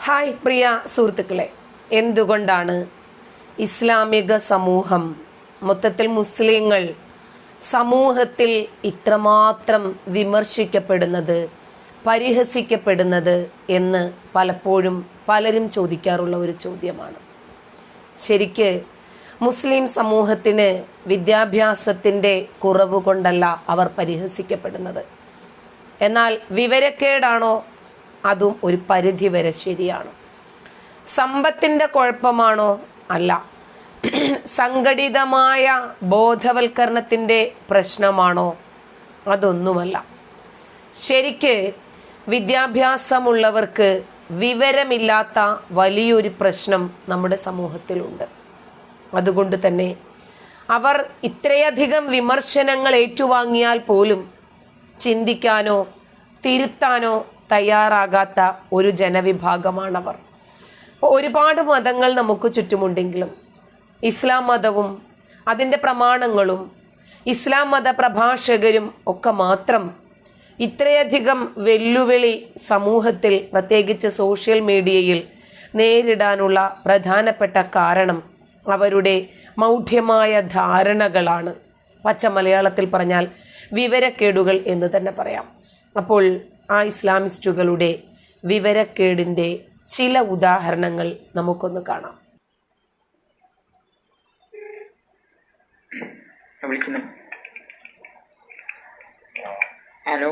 Hi പ്രിയ സുഹൃത്തുക്കളെ, എന്തുകൊണ്ടാണ് ഇസ്ലാമിക സമൂഹം, മൊത്തത്തിൽ മുസ്ലിങ്ങൾ സമൂഹത്തിൽ ഇത്രമാത്രം വിമർശിക്കപ്പെടുന്നത്, പരിഹസിക്കപ്പെടുന്നത് എന്ന് പലപ്പോഴും പലരും ചോദിക്കാറുള്ള ഒരു ചോദ്യമാണ്. ശരിക്ക് മുസ്ലിം സമൂഹത്തിന് വിദ്യാഭ്യാസത്തിൻ്റെ കുറവ് കൊണ്ടല്ല അവർ പരിഹസിക്കപ്പെടുന്നത്. എന്നാൽ വിവരക്കേടാണോ? അതും ഒരു പരിധി വരെ ശരിയാണ്. സമ്പത്തിൻ്റെ കുഴപ്പമാണോ? അല്ല. സംഘടിതമായ ബോധവൽക്കരണത്തിൻ്റെ പ്രശ്നമാണോ? അതൊന്നുമല്ല. ശരിക്ക് വിദ്യാഭ്യാസമുള്ളവർക്ക് വിവരമില്ലാത്ത വലിയൊരു പ്രശ്നം നമ്മുടെ സമൂഹത്തിലുണ്ട്. അതുകൊണ്ട് തന്നെ അവർ ഇത്രയധികം വിമർശനങ്ങൾ ഏറ്റുവാങ്ങിയാൽ പോലും ചിന്തിക്കാനോ തിരുത്താനോ തയ്യാറാകാത്ത ഒരു ജനവിഭാഗമാണവർ. ഒരുപാട് മതങ്ങൾ നമുക്ക് ചുറ്റുമുണ്ടെങ്കിലും ഇസ്ലാം മതവും അതിൻ്റെ പ്രമാണങ്ങളും ഇസ്ലാം മത പ്രഭാഷകരും ഒക്കെ മാത്രം ഇത്രയധികം വെല്ലുവിളി സമൂഹത്തിൽ, പ്രത്യേകിച്ച് സോഷ്യൽ മീഡിയയിൽ നേരിടാനുള്ള പ്രധാനപ്പെട്ട കാരണം അവരുടെ മൗഢ്യമായ ധാരണകളാണ്. പച്ച മലയാളത്തിൽ പറഞ്ഞാൽ വിവരക്കേടുകൾ എന്ന് തന്നെ പറയാം. അപ്പോൾ ആ ഇസ്ലാമിസ്റ്റുകളുടെ വിവരക്കേടിൻ്റെ ചില ഉദാഹരണങ്ങൾ നമുക്കൊന്ന് കാണാം. ഹലോ,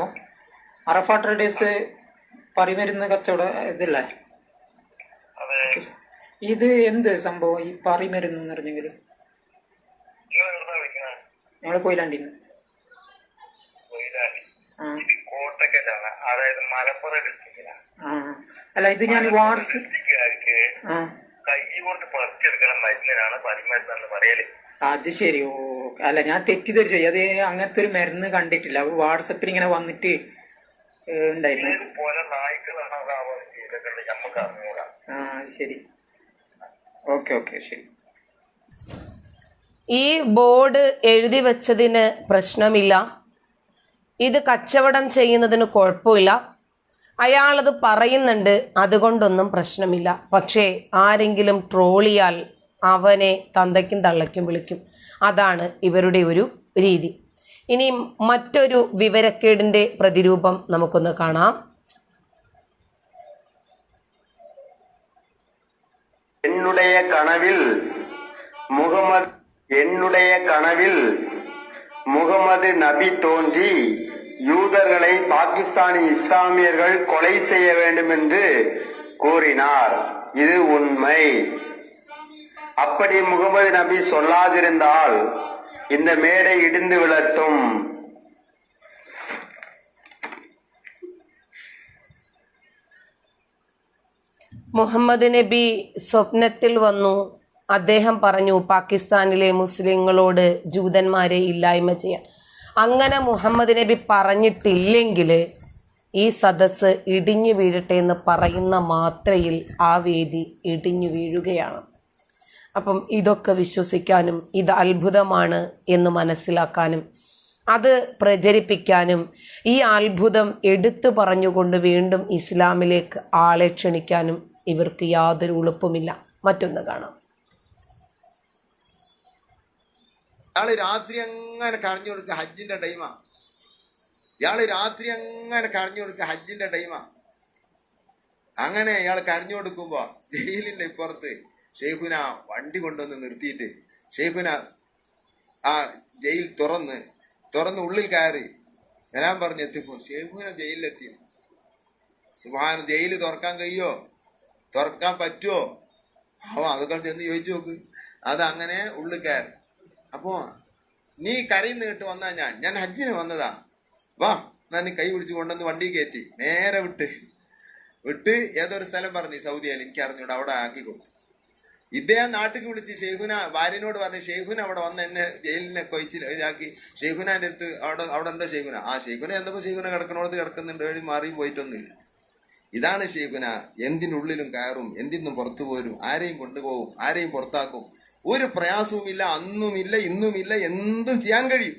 അറഫ ട്രേഡേഴ്സ് പറിമരുന്ന് കച്ചവടം ഇതല്ലേ? ഇത് എന്ത് സംഭവം ഈ പറിമരുന്ന് എന്ന് പറഞ്ഞെങ്കിൽ? ഞങ്ങള് കൊയിലാണ്ടിന്ന്. അതായത് മലപ്പുറം ഡിസ്ട്രിക്റ്റിലാണ്. അല്ല, ഇത് ഞാൻ വാട്സ്ആപ്പ് കൈ കൊണ്ട് പറിച്ചെടുക്കണം മരുന്നിനാണ് പറിമരുന്ന് പറയല്. അത് ശരി. ഓ, അല്ല, ഞാൻ തെറ്റിദ്ധരിച്ചു. അത് അങ്ങനത്തെ ഒരു മരുന്ന് കണ്ടിട്ടില്ല. വാട്സപ്പിൽ ഇങ്ങനെ വന്നിട്ട് ഉണ്ടായിരുന്നു. പോലെ നായ്ക്കളാണ് നമുക്ക് അറിഞ്ഞൂടാ. ശരി, ഓക്കെ ഓക്കെ, ശരി. ഈ ബോർഡ് എഴുതി വെച്ചതിന് പ്രശ്നമില്ല, ഇത് കച്ചവടം ചെയ്യുന്നതിന് കുഴപ്പമില്ല, അയാളത് പറയുന്നുണ്ട്, അതുകൊണ്ടൊന്നും പ്രശ്നമില്ല. പക്ഷേ ആരെങ്കിലും ട്രോളിയാൽ അവനെ തന്തയ്ക്കും തള്ളയ്ക്കും വിളിക്കും. അതാണ് ഇവരുടെ ഒരു രീതി. ഇനി മറ്റൊരു വിവരക്കേടിൻ്റെ പ്രതിരൂപം നമുക്കൊന്ന് കാണാം. என்னுடைய கனவில் முகமது நபி தோன்றி யூதர்களை பாகிஸ்தானி இஸ்லாமியர்கள் கொலை செய்ய வேண்டும் என்று கூறினார். இது உண்மை. அப்படி முகமது நபி சொல்லாதிருந்தால் இந்த மேடை இடிந்து விழட்டும். മുഹമ്മദ് നബി സ്വപ്നത്തിൽ വന്നു. അദ്ദേഹം പറഞ്ഞു പാകിസ്ഥാനിലെ മുസ്ലിങ്ങളോട് ജൂതന്മാരെ ഇല്ലായ്മ ചെയ്യാൻ. അങ്ങനെ മുഹമ്മദ് നബി പറഞ്ഞിട്ടില്ലെങ്കിൽ ഈ സദസ്സ് ഇടിഞ്ഞു വീഴട്ടെ എന്ന് പറയുന്ന മാത്രയിൽ ആ വേദി ഇടിഞ്ഞു വീഴുകയാണ്. അപ്പം ഇതൊക്കെ വിശ്വസിക്കാനും ഇത് അത്ഭുതമാണ് എന്ന് മനസ്സിലാക്കാനും അത് പ്രചരിപ്പിക്കാനും ഈ അത്ഭുതം എടുത്തു പറഞ്ഞുകൊണ്ട് വീണ്ടും ഇസ്ലാമിലേക്ക് ആളെ ക്ഷണിക്കാനും ഇവർക്ക് യാതൊരു എളുപ്പമില്ല. മറ്റൊന്ന് കാണാം. ഇയാള് രാത്രി അങ്ങനെ കരഞ്ഞു കൊടുക്കുക ഹജ്ജിന്റെ ടൈമാ. ഹജ്ജിന്റെ ടൈമാ. അങ്ങനെ ഇയാൾ കരഞ്ഞു കൊടുക്കുമ്പോ ജയിലിന്റെ ഇപ്പുറത്ത് ഷെയ്ഖുന വണ്ടി കൊണ്ടുവന്ന് നിർത്തിയിട്ട് ഷെയ്ഖുന ആ ജയിൽ തുറന്ന് ഉള്ളിൽ കയറി സലാം പറഞ്ഞെത്തിപ്പോ ഷെയ്ഖുന ജയിലിലെത്തി. സുബ്ഹാന, ജയില് തുറക്കാൻ കഴിയോ? തുറക്കാൻ പറ്റുമോ? അതൊക്കെ ചെന്ന് ചോദിച്ചു നോക്ക്. അതങ്ങനെ ഉള്ളിൽ കയറി. അപ്പോ നീ കരയിൽ കേട്ട് വന്നാ ഞാൻ ഹജ്ജിന് വന്നതാ, വാ, ഞാൻ കൈ പിടിച്ച് കൊണ്ടുവന്ന് വണ്ടി കയറ്റി നേരെ വിട്ട് ഏതൊരു സ്ഥലം പറഞ്ഞു സൗദിയിൽ, എനിക്ക് അറിഞ്ഞൂടെ, അവിടെ ആക്കി കൊടുത്തു. ഇദ്ദേഹം നാട്ടിലേക്ക് വിളിച്ച് ഷെയ്ഖുന ഭാര്യനോട് പറഞ്ഞു, ഷെയ്ഖുന അവിടെ വന്ന് എന്നെ ജയിലിനെ കൊയിച്ചിലാക്കി. ഷെയ്ഖുനാന്റെ അടുത്ത് അവിടെ എന്താ ഷെയ്ഖുന? ഷെയ്ഖുന എന്തപ്പോ ഷെയ്ഖുന കിടക്കണോടത്ത് കിടക്കുന്നുണ്ട്, വഴി മാറി പോയിട്ടൊന്നുമില്ല. ഇതാണ് ഷെയ്ഖുന. എന്തിനുള്ളിലും കയറും, എന്തിനും പുറത്തു പോരും, ആരെയും കൊണ്ടുപോകും, ആരെയും പുറത്താക്കും. ഒരു പ്രയാസവുമില്ല, അന്നുമില്ല ഇന്നുമില്ല, എന്തും ചെയ്യാൻ കഴിയും.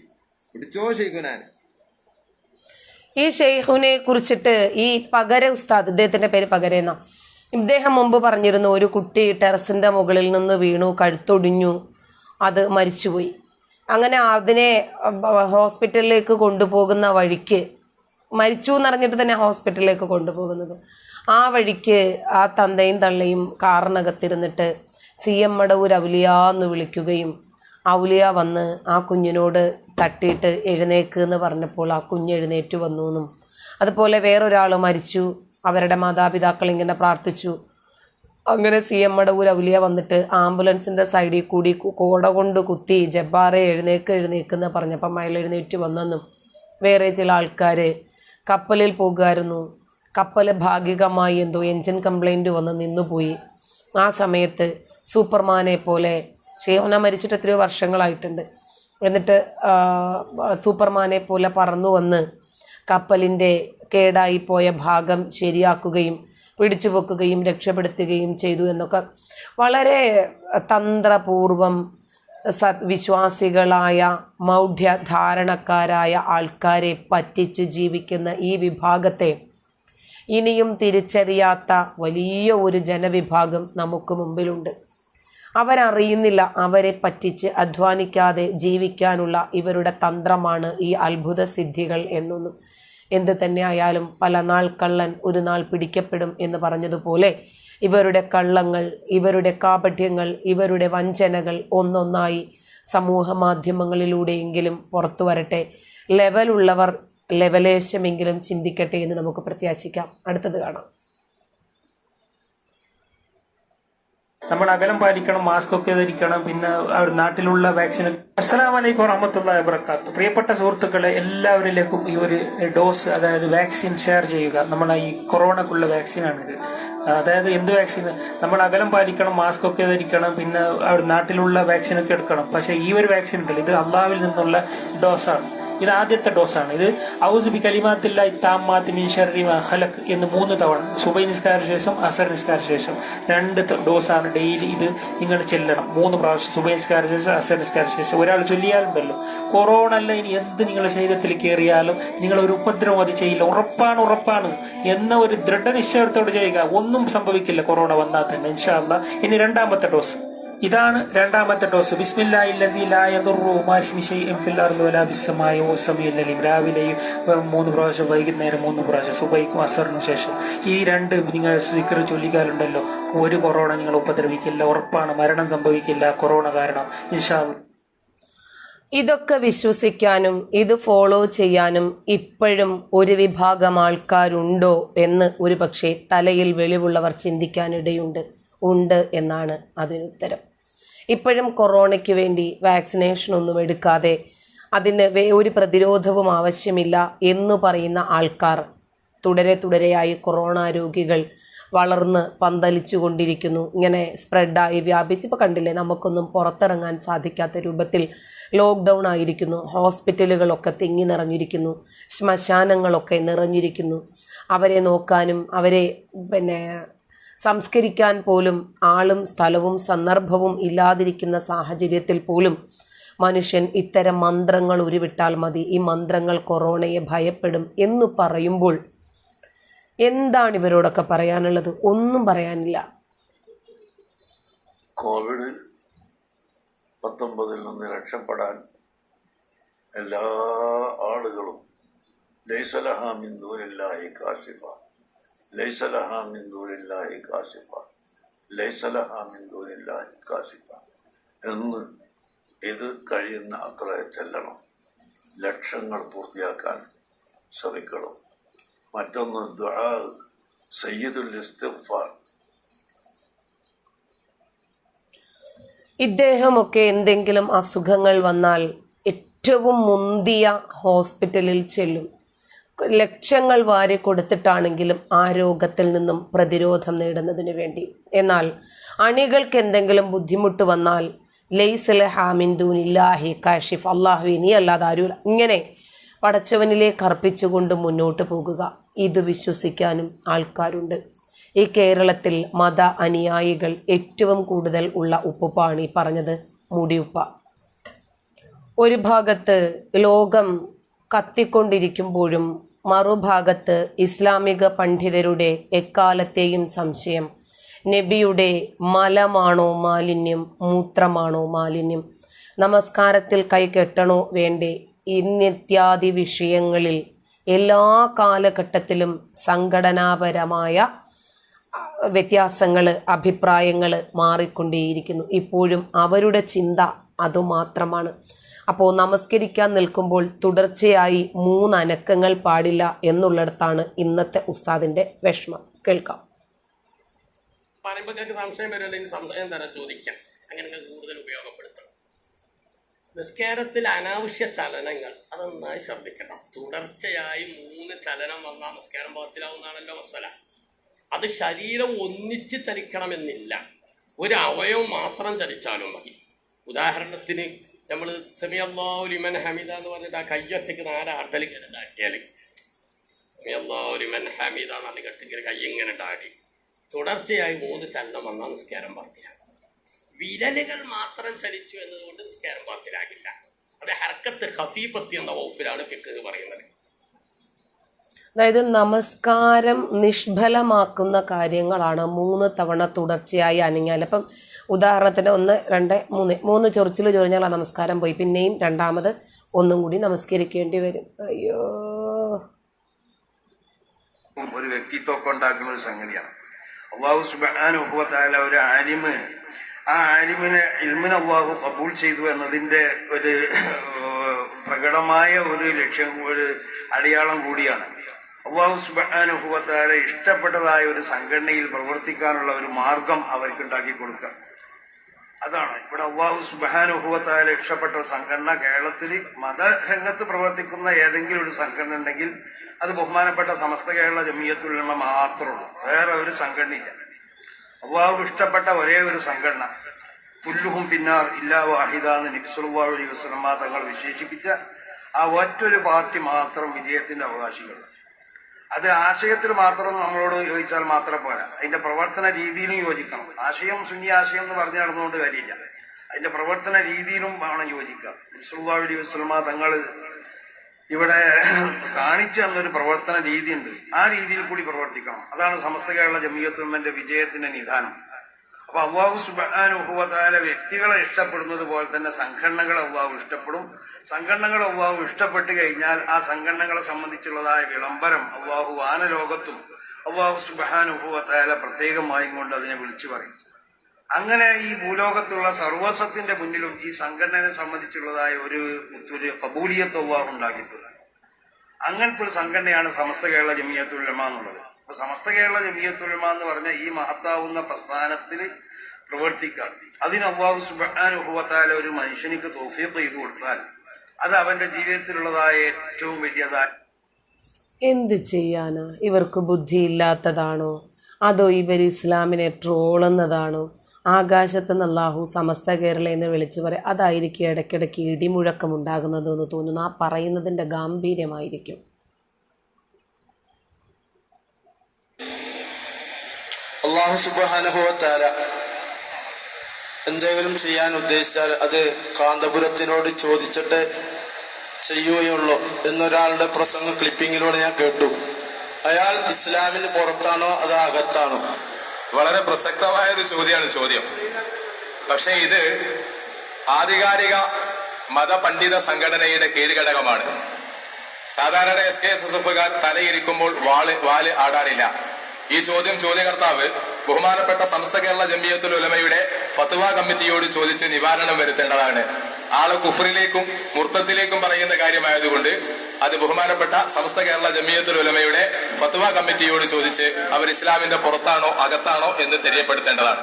പിടിച്ചോ ഷെയ്ഖുനാന്. ഈ ഷെയ്ഖുനെ കുറിച്ചിട്ട് ഈ പകര ഉസ്താദ്, ഇദ്ദേഹത്തിന്റെ പേര് പകര എന്നാ, ഇദ്ദേഹം മുമ്പ് പറഞ്ഞിരുന്നു, ഒരു കുട്ടി ടെറസിൻ്റെ മുകളിൽ നിന്ന് വീണു, കഴുത്തൊടിഞ്ഞു, അത് മരിച്ചുപോയി. അങ്ങനെ അതിനെ ഹോസ്പിറ്റലിലേക്ക് കൊണ്ടുപോകുന്ന വഴിക്ക്, മരിച്ചു എന്നറിഞ്ഞിട്ട് തന്നെ ഹോസ്പിറ്റലിലേക്ക് കൊണ്ടുപോകുന്നത്, ആ വഴിക്ക് ആ തന്തയും തള്ളയും കാറിനകത്തിരുന്നിട്ട് CM മടവൂർ ഔലിയ എന്ന് വിളിക്കുകയും ഔലിയ വന്ന് ആ കുഞ്ഞിനോട് തട്ടിയിട്ട് എഴുന്നേക്ക് എന്ന് പറഞ്ഞപ്പോൾ ആ കുഞ്ഞ് എഴുന്നേറ്റ് വന്നു എന്നും, അതുപോലെ വേറൊരാൾ മരിച്ചു, അവരുടെ മാതാപിതാക്കൾ ഇങ്ങനെ പ്രാർത്ഥിച്ചു, അങ്ങനെ CM മടവൂർ ഔലിയ വന്നിട്ട് ആംബുലൻസിൻ്റെ സൈഡിൽ കൂടി കോട കൊണ്ട് കുത്തി ജബ്ബാറെ എഴുന്നേക്ക് എന്ന് പറഞ്ഞപ്പം അയാൾ എഴുന്നേറ്റ് വന്നെന്നും, വേറെ ചില ആൾക്കാർ കപ്പലിൽ പോകുമായിരുന്നു, കപ്പൽ ഭാഗികമായി എന്തോ എൻജിൻ കംപ്ലൈൻറ്റ് വന്ന് നിന്നുപോയി, ആ സമയത്ത് സൂപ്പർമാനെ പോലെ, ഷെയ്ഖുന മരിച്ചിട്ട് എത്രയോ വർഷങ്ങളായിട്ടുണ്ട്, എന്നിട്ട് സൂപ്പർമാനെ പോലെ പറന്നു വന്ന് കപ്പലിൻ്റെ കേടായിപ്പോയ ഭാഗം ശരിയാക്കുകയും പിടിച്ചു പൊക്കുകയും രക്ഷപ്പെടുത്തുകയും ചെയ്തു എന്നൊക്കെ വളരെ തന്ത്രപൂർവം വിശ്വാസികളായ മൗഢ്യധാരണക്കാരായ ആൾക്കാരെ പറ്റിച്ച് ജീവിക്കുന്ന ഈ വിഭാഗത്തെ ഇനിയും തിരിച്ചറിയാത്ത വലിയ ഒരു ജനവിഭാഗം നമുക്ക് മുമ്പിലുണ്ട്. അവരറിയുന്നില്ല അവരെ പറ്റിച്ച് അധ്വാനിക്കാതെ ജീവിക്കാനുള്ള ഇവരുടെ തന്ത്രമാണ് ഈ അത്ഭുത സിദ്ധികൾ എന്നൊന്നും. എന്ത് തന്നെ ആയാലും പല നാൾ കള്ളൻ ഒരു നാൾ പിടിക്കപ്പെടും എന്ന് പറഞ്ഞതുപോലെ ഇവരുടെ കള്ളങ്ങൾ, ഇവരുടെ കാപട്യങ്ങൾ, ഇവരുടെ വഞ്ചനകൾ ഒന്നൊന്നായി സമൂഹ മാധ്യമങ്ങളിലൂടെയെങ്കിലും പുറത്തു വരട്ടെ. ലെവലുള്ളവർ ലെവലേശമെങ്കിലും ചിന്തിക്കട്ടെ എന്ന് നമുക്ക് പ്രത്യാശിക്കാം. അടുത്തത് കാണാം. നമ്മൾ അകലം പാലിക്കണം, മാസ്ക് ഒക്കെ ധരിക്കണം, പിന്നെ നാട്ടിലുള്ള വാക്സിൻ. അസ്സലാമു അലൈക്കും വറഹ്മത്തുള്ളാഹി വബറകാതുഹു. പ്രിയപ്പെട്ട സുഹൃത്തുക്കളെ, എല്ലാവരിലേക്കും ഈ ഒരു ഡോസ്, അതായത് വാക്സിൻ ഷെയർ ചെയ്യുക. നമ്മളെ ഈ കൊറോണക്കുള്ള വാക്സിനാണിത്. അതായത് എന്ത് വാക്സിൻ? നമ്മൾ അകലം പാലിക്കണം, മാസ്ക് ഒക്കെ ധരിക്കണം, പിന്നെ നാട്ടിലുള്ള വാക്സിനൊക്കെ എടുക്കണം. പക്ഷെ ഈ ഒരു വാക്സിൻ ഉണ്ടല്ലോ, ഇത് അള്ളാഹുവിൽ നിന്നുള്ള ഡോസാണ്. ഇത് ആദ്യത്തെ ഡോസാണ്. ഇത് ഔസു ബി കലിമാത്തില്ലാഹി താമ്മാത്തി മിൻ ശർരി മാ ഖലഖ് എന്ന് 3 തവണ സുബഹി നിസ്കാര ശേഷം അസർ നിസ്കാര ശേഷം 2 ഡോസാണ്. ഡെയിലി ഇത് നിങ്ങൾ ചെല്ലണം 3 പ്രാവശ്യം. സുബഹി നിസ്കാര ശേഷം അസർ നിസ്കാര ശേഷം ഒരാൾ ചൊല്ലിയാലുണ്ടല്ലോ, കൊറോണ അല്ല ഇനി എന്ത് നിങ്ങളുടെ ശരീരത്തിൽ കയറിയാലും നിങ്ങൾ ഒരു ഉപദ്രവം അത് ചെയ്യില്ല. ഉറപ്പാണ് എന്ന ഒരു ദൃഢനിശ്ചയത്തോട് ചെയ്യുക. ഒന്നും സംഭവിക്കില്ല കൊറോണ വന്നാൽ തന്നെ, ഇൻഷാ അല്ലാഹ്. ഇനി 2ാമത്തെ ഡോസ്, ഇതാണ് 2ാമത്തെ ഡോസ്. ബിസ്മില്ലാഹില്ലസീ ലാ യദുറു മാ ഇസ്മിഹി ഷൈഉൻ ഫിൽ അർളി വലാ ഫിസ് സമാഇ വസ്സമീഉൽ അലീം. രാവിലെയും 3 പ്രാവശ്യം, വൈകുന്നേരം 3 പ്രാവശ്യം, സുബഹിക്കും അസറിനും ശേഷം ഈ 2 നിങ്ങൾ സിക്ർ ചൊല്ലിക്കാലുണ്ടല്ലോ, ഒരു കൊറോണ നിങ്ങൾ ഉപദ്രവിക്കില്ല. ഉറപ്പാണ്, മരണം സംഭവിക്കില്ല കൊറോണ കാരണം, ഇൻഷാ അല്ലാഹ്. ഇതൊക്കെ വിശ്വസിക്കാനും ഇത് ഫോളോ ചെയ്യാനും ഇപ്പോഴും ഒരു വിഭാഗം ആൾക്കാരുണ്ടോ എന്ന് ഒരു പക്ഷേ തലയിൽ വെളിവുള്ളവർ ചിന്തിക്കാനിടയുണ്ട്. ഉണ്ട് എന്നാണ് അതിനുത്തരം. ഇപ്പോഴും കൊറോണയ്ക്ക് വേണ്ടി വാക്സിനേഷൻ ഒന്നും എടുക്കാതെ അതിന് ഒരു പ്രതിരോധവും ആവശ്യമില്ല എന്ന് പറയുന്ന ആൾക്കാർ തുടരെയായി കൊറോണ രോഗികൾ വളർന്ന് പന്തലിച്ചു കൊണ്ടിരിക്കുന്നു. ഇങ്ങനെ സ്പ്രെഡായി വ്യാപിച്ച് ഇപ്പോൾ കണ്ടില്ലേ, നമുക്കൊന്നും പുറത്തിറങ്ങാൻ സാധിക്കാത്ത രൂപത്തിൽ ലോക്ക്ഡൗൺ ആയിരിക്കുന്നു. ഹോസ്പിറ്റലുകളൊക്കെ തിങ്ങി നിറഞ്ഞിരിക്കുന്നു, ശ്മശാനങ്ങളൊക്കെ നിറഞ്ഞിരിക്കുന്നു. അവരെ നോക്കാനും അവരെ സംസ്കരിക്കാൻ പോലും ആളും സ്ഥലവും സന്ദർഭവും ഇല്ലാതിരിക്കുന്ന സാഹചര്യത്തിൽ പോലും മനുഷ്യൻ ഇത്തരം മന്ത്രങ്ങൾ ഉരുവിട്ടാൽ മതി, ഈ മന്ത്രങ്ങൾ കൊറോണയെ ഭയപ്പെടും എന്ന് പറയുമ്പോൾ എന്താണ് ഇവരോടൊക്കെ പറയാനുള്ളത്? ഒന്നും പറയാനില്ല. COVID-19 നിന്ന് രക്ഷപ്പെടാൻ എല്ലാ ആളുകളും ലൈസ ലഹാ മിൻ ദൂനില്ലാഹി കാശിഫ, ലൈസ ലഹാ മിൻ ദൂനില്ലാഹി കാശിഫ, ലൈസ ലഹാ മിൻ ദൂനില്ലാഹി കാശിഫ എന്ന് ഇത് കഴിയുന്ന അത്ര ചെല്ലണം. ലക്ഷങ്ങൾ പൂർത്തിയാക്കാൻ ശ്രമിക്കണം. മറ്റൊന്ന് ദുആ, സയ്യിദുൽ ഇസ്തിഗ്ഫാർ. ഇദ്ദേഹമൊക്കെ എന്തെങ്കിലും അസുഖങ്ങൾ വന്നാൽ ഏറ്റവും മുന്തിയ ഹോസ്പിറ്റലിൽ ചെല്ലും. ലക്ഷങ്ങൾ വാരി കൊടുത്തിട്ടാണെങ്കിലും ആ രോഗത്തിൽ നിന്നും പ്രതിരോധം നേടുന്നതിന് വേണ്ടി. എന്നാൽ അണികൾക്ക് എന്തെങ്കിലും ബുദ്ധിമുട്ട് വന്നാൽ ലൈസ ലഹാ മിൻ ദൂനില്ലാഹി കാശിഫ്, അല്ലാഹു നീ അല്ലാതെ ആരുമില്ല, ഇങ്ങനെ പടച്ചവനിലേക്ക് അർപ്പിച്ചുകൊണ്ട് മുന്നോട്ട് പോകുക. ഇത് വിശ്വസിക്കാനും ആൾക്കാരുണ്ട്. ഈ കേരളത്തിൽ മത അനുയായികൾ ഏറ്റവും കൂടുതൽ ഉള്ള ഉപ്പാണ് ഈ പറഞ്ഞത്, മുടിയുപ്പ. ഒരു ഭാഗത്ത് ലോകം കത്തിക്കൊണ്ടിരിക്കുമ്പോഴും മറുഭാഗത്ത് ഇസ്ലാമിക പണ്ഡിതരുടെ എക്കാലത്തെയും സംശയം നബിയുടെ മലമാണോ മാലിന്യം, മൂത്രമാണോ മാലിന്യം, നമസ്കാരത്തിൽ കൈ കെട്ടണോ വേണ്ടേ, ഇന്നിത്യാദി വിഷയങ്ങളിൽ എല്ലാ കാലഘട്ടത്തിലും സംഘടനാപരമായ വ്യത്യാസങ്ങൾ, അഭിപ്രായങ്ങൾ മാറിക്കൊണ്ടേയിരിക്കുന്നു. ഇപ്പോഴും അവരുടെ ചിന്ത അതുമാത്രമാണ്. അപ്പോൾ നമസ്കരിക്കാൻ നിൽക്കുമ്പോൾ തുടർച്ചയായി 3 അനക്കങ്ങൾ പാടില്ല എന്നുള്ളിടത്താണ് ഇന്നത്തെ ഉസ്താദിന്റെ വിഷമം. കേൾക്കാം. പറയുമ്പോൾ സംശയം വരുമല്ലോ, ഇനി സംശയം തന്നെ ചോദിക്കാം, അങ്ങനെ കൂടുതൽ ഉപയോഗപ്പെടുത്തണം. നിസ്കാരത്തിൽ അനാവശ്യ ചലനങ്ങൾ അത് നന്നായി ശ്രദ്ധിക്കണം. തുടർച്ചയായി 3 ചലനം വന്നാൽ നിസ്കാരം പാത്തിലാവുന്നതാണല്ലോ മസല. അത് ശരീരം ഒന്നിച്ച് ചലിക്കണമെന്നില്ല, ഒരു അവയവം മാത്രം ചലിച്ചാലും മതി. ഉദാഹരണത്തിന് നമ്മൾ സമിഅല്ലാഹു ലിമൻ ഹമീദ എന്ന് പറഞ്ഞിട്ട് ആ കയ്യൊറ്റയ്ക്ക് 4 ആട്ടൽ ഇങ്ങനെ ഡാട്ടിയാൽ, സമിഅല്ലാഹു ലിമൻ ഹമീദ എന്ന് കെട്ടിങ്ങനെ കൈ ഇങ്ങനെ ഡാടി തുടർച്ചയായി 3 ചലനം വന്നാൽ നിസ്കാരം പാത്തിലാകും. വിരലുകൾ മാത്രം ചലിച്ചു എന്നതുകൊണ്ട് നിസ്കാരം പാത്തിലാകില്ല. അത് ഹർക്കത്ത് ഖഫീഫത്ത് എന്ന വകുപ്പിലാണ് ഫിഖ് പറയുന്നത്. അതായത് നമസ്കാരം നിഷ്ഫലമാക്കുന്ന കാര്യങ്ങളാണ് 3 തവണ തുടർച്ചയായി അനങ്ങിയാൽ. അപ്പം ഉദാഹരണത്തിന് 1, 2, 3 ചൊറിച്ചിൽ ചൊറിഞ്ഞാൽ ആ നമസ്കാരം പോയി, പിന്നെയും രണ്ടാമത് ഒന്നും കൂടി നമസ്കരിക്കേണ്ടി വരും. അയ്യോ, ഒരു വ്യക്തിത്വമൊക്കെ ഉണ്ടാക്കുന്ന ഒരു സംഗതിയാണ്. അല്ലാഹു സുബ്ഹാനഹു വ തആല ഒരു ആലിമ്, ആ ആലിമിനെ ഇൽമിനെ അല്ലാഹു ഖബൂൽ ചെയ്തു എന്നതിന്റെ ഒരു പ്രകടമായ ഒരു ലക്ഷ്യം, ഒരു അടയാളം കൂടിയാണ്. അല്ലാഹു സുബ്ഹാനഹു വ തആല ഇഷ്ടപ്പെട്ടതായ ഒരു സംഘടനയിൽ പ്രവർത്തിക്കാനുള്ള ഒരു മാർഗം അവർക്ക് ഉണ്ടാക്കി കൊടുക്കുക. അതാണ് ഇവിടെ അല്ലാഹു സുബ്ഹാനഹു വ തആല ഇഷ്ടപ്പെട്ട സംഘടന. കേരളത്തിൽ മതരംഗത്ത് പ്രവർത്തിക്കുന്ന ഏതെങ്കിലും ഒരു സംഘടന ഉണ്ടെങ്കിൽ അത് ബഹുമാനപ്പെട്ട സമസ്ത കേരള ജമിയത്തുൽ ഉലമ മാത്രമുള്ളൂ, വേറെ ഒരു സംഘടനയില്ല. അല്ലാഹു ഇഷ്ടപ്പെട്ട ഒരേ ഒരു സംഘടന, കുല്ലുഹും ഫിന്നാർ ഇല്ലാ വാഹിദ എന്ന് നബി സല്ലല്ലാഹു അലൈഹി വസല്ലം തങ്ങൾ വിശേഷിപ്പിച്ച ആ ഒറ്റൊരു പാർട്ടി മാത്രം വിജയത്തിന്റെ അവകാശികൾ. അത് ആശയത്തിൽ മാത്രം നമ്മളോട് യോജിച്ചാൽ മാത്രം പോരാ, അതിന്റെ പ്രവർത്തന രീതിയിലും യോജിക്കണം. ആശയം സുന്നി ആശയം എന്ന് പറഞ്ഞു നടന്നുകൊണ്ട് കാര്യമില്ല, അതിന്റെ പ്രവർത്തന രീതിയിലും വേണം യോജിക്കുക. നബി സല്ലല്ലാഹു അലൈഹി വസല്ലം തങ്ങൾ ഇവിടെ കാണിച്ചു തന്നൊരു പ്രവർത്തന രീതിയുണ്ട്, ആ രീതിയിൽ കൂടി പ്രവർത്തിക്കണം. അതാണ് സമസ്ത കേരള ജമിയത്തുൽ ഉലമയുടെ വിജയത്തിന്റെ നിദാനം. അപ്പൊ അല്ലാഹു സുബ്ഹാനഹു വ തആല വ്യക്തികളെ ഇഷ്ടപ്പെടുന്നത് പോലെ തന്നെ സംഘടനകളെ അല്ലാഹു ഇഷ്ടപ്പെടും. സംഘടനകളെ അല്ലാഹു ഇഷ്ടപ്പെട്ട് കഴിഞ്ഞാൽ ആ സംഘടനകളെ സംബന്ധിച്ചുള്ളതായ വിളംബരം അല്ലാഹു വാനലോകത്തും അല്ലാഹു സുബ്ഹാനഹു വ തആല പ്രത്യേകമായും കൊണ്ട് അതിനെ വിളിച്ചു പറയും. അങ്ങനെ ഈ ഭൂലോകത്തുള്ള സർവസ്വത്തിന്റെ മുന്നിലും ഈ സംഘടനയെ സംബന്ധിച്ചുള്ളതായ ഒരു ഖബൂലിയത്ത് അല്ലാഹു ഉണ്ടാക്കിയിട്ടുണ്ട്. അങ്ങനത്തെ ഒരു സംഘടനയാണ് സമസ്ത കേരള ജമിയത്തുൽ ഉലമ എന്നുള്ളത്. അപ്പൊ സമസ്ത കേരള ജമിയത്തുൽ ഉലമ എന്ന് പറഞ്ഞ ഈ മഹത്താവുന്ന പ്രസ്ഥാനത്തിൽ പ്രവർത്തിക്കാൻ അതിന് അല്ലാഹു സുബ്ഹാനഹു വ തആല ഒരു മനുഷ്യനിക്ക് തൗഫീഖ് ചെയ്തു കൊടുത്താൽ അത് അവന്റെ ജീവിതത്തിലുള്ളതായ ഏറ്റവും വലിയതായ. എന്ത് ചെയ്യാനാ? ഇവർക്ക് ബുദ്ധിയില്ലാത്തതാണോ, അതോ ഇവർ ഇസ്ലാമിനെ ട്രോളുന്നതാണോ? ആകാശത്ത് അല്ലാഹു സമസ്ത കേരള എന്ന് വിളിച്ചു പറയും, അതായിരിക്കും ഇടയ്ക്കിടയ്ക്ക് ഇടിമുഴക്കം ഉണ്ടാകുന്നത് എന്ന് തോന്നുന്നു. ആ പറയുന്നതിന്റെ ഗാംഭീര്യമായിരിക്കും. അല്ലാഹു സുബ്ഹാനഹു വ തആല എന്തെങ്കിലും ചെയ്യാൻ ഉദ്ദേശിച്ചാൽ അത് കാന്തപുരത്തിനോട് ചോദിച്ചിട്ട് ചെയ്യുകയുള്ളൂ എന്നൊരാളുടെ പ്രസംഗ ക്ലിപ്പിങ്ങിലൂടെ ഞാൻ കേട്ടു. അയാൾ ഇസ്ലാമിന് പുറത്താണോ അതോ അകത്താണോ? വളരെ പ്രസക്തമായ ഒരു ചോദ്യം. പക്ഷെ ഇത് ആധികാരിക മതപണ്ഡിത സംഘടനയുടെ കീഴ്ഘടകമാണ്. സാധാരണ SKSSFകാർ തലയിരിക്കുമ്പോൾ വാല് ആടാറില്ല. ഈ ചോദ്യകർത്താവ് ബഹുമാനപ്പെട്ട സമസ്ത കേരള ജമിയത്തുൽ ഉലമയുടെ ഫത്വ കമ്മിറ്റിയോട് ചോദിച്ച് നിവാരണം വരുത്തേണ്ടതാണ്. ആള് കുഫറിലേക്കും മുർത്തത്തിലേക്കും പറയുന്ന കാര്യമായതുകൊണ്ട് അത് ബഹുമാനപ്പെട്ട സമസ്ത കേരള ജമിയത്തുൽ ഉലമയുടെ ഫത്വ കമ്മിറ്റിയോട് ചോദിച്ച് അവർ ഇസ്ലാമിന്റെ പുറത്താണോ അകത്താണോ എന്ന് തെര്യപ്പെടുത്തേണ്ടതാണ്.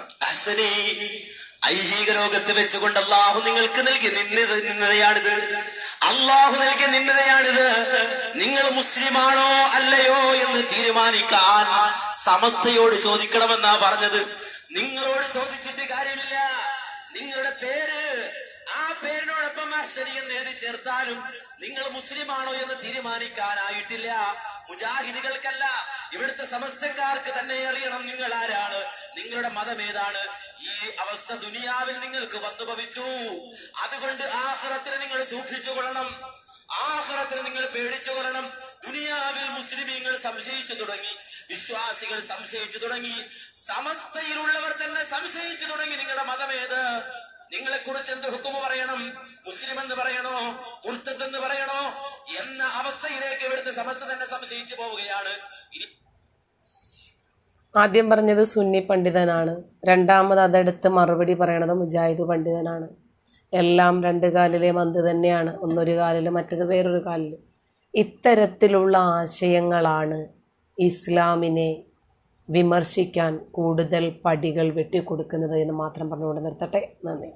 ഐഹിക ലോകത്ത് വെച്ചുകൊണ്ട് അള്ളാഹു നിങ്ങൾക്ക് നൽകിയ നിന്ദതയാണിത്. അള്ളാഹു നൽകിയ നിന്ദതയാണിത്. നിങ്ങൾ മുസ്ലിമാണോ അല്ലയോ എന്ന് തീരുമാനിക്കാൻ സമസ്തയോട് ചോദിക്കണമെന്നാ പറഞ്ഞത്. നിങ്ങളോട് ചോദിച്ചിട്ട് കാര്യമില്ല. നിങ്ങളുടെ പേര് ആ പേരിനോടൊപ്പം എന്ന് എഴുതി ചേർത്താലും നിങ്ങൾ മുസ്ലിമാണോ എന്ന് തീരുമാനിക്കാനായിട്ടില്ല. മുജാഹിദുകൾക്കല്ല, ഇവിടുത്തെ സമസ്തക്കാർക്ക് തന്നെ അറിയണം നിങ്ങൾ ആരാണ്, നിങ്ങളുടെ മതം ഏതാണ്. ഈ അവസ്ഥ ദുനിയാവിൽ നിങ്ങൾക്ക് വന്നു ഭവിച്ചു. അതുകൊണ്ട് ആഖിറത്തിനെ നിങ്ങൾ സൂക്ഷിച്ചു കൊള്ളണം, ആഖിറത്തിനെ നിങ്ങൾ പേടിച്ചു കൊള്ളണം. ദുനിയാവിൽ മുസ്ലിമീങ്ങൾ സംശയിച്ചു തുടങ്ങി, വിശ്വാസികൾ സംശയിച്ചു തുടങ്ങി. സമസ്തയിലുള്ളവർ തന്നെ സംശയിച്ചു തുടങ്ങി. നിങ്ങളുടെ മതമേത്? നിങ്ങളെ കുറിച്ച് എന്ത് ഹുക്കുമ് പറയണം? മുസ്ലിം എന്ന് പറയണോ, മുർത്തദ് എന്ന് പറയണോ എന്ന അവസ്ഥയിലേക്ക് ഇവിടുത്തെ സമസ്ത തന്നെ സംശയിച്ചു പോവുകയാണ്. ആദ്യം പറഞ്ഞത് സുന്നി പണ്ഡിതനാണ്, രണ്ടാമത് അതെടുത്ത് മറുപടി പറയണത് മുജാഹിദ് പണ്ഡിതനാണ്. എല്ലാം രണ്ട് കാലിലെ മന്ത് തന്നെയാണ്, ഒന്നൊരു കാലിൽ മറ്റത് വേറൊരു കാലിൽ. ഇത്തരത്തിലുള്ള ആശയങ്ങളാണ് ഇസ്ലാമിനെ വിമർശിക്കാൻ കൂടുതൽ പടികൾ വെട്ടിക്കൊടുക്കുന്നത് എന്ന് മാത്രം പറഞ്ഞുകൊണ്ട് നിർത്തട്ടെ. നന്ദി.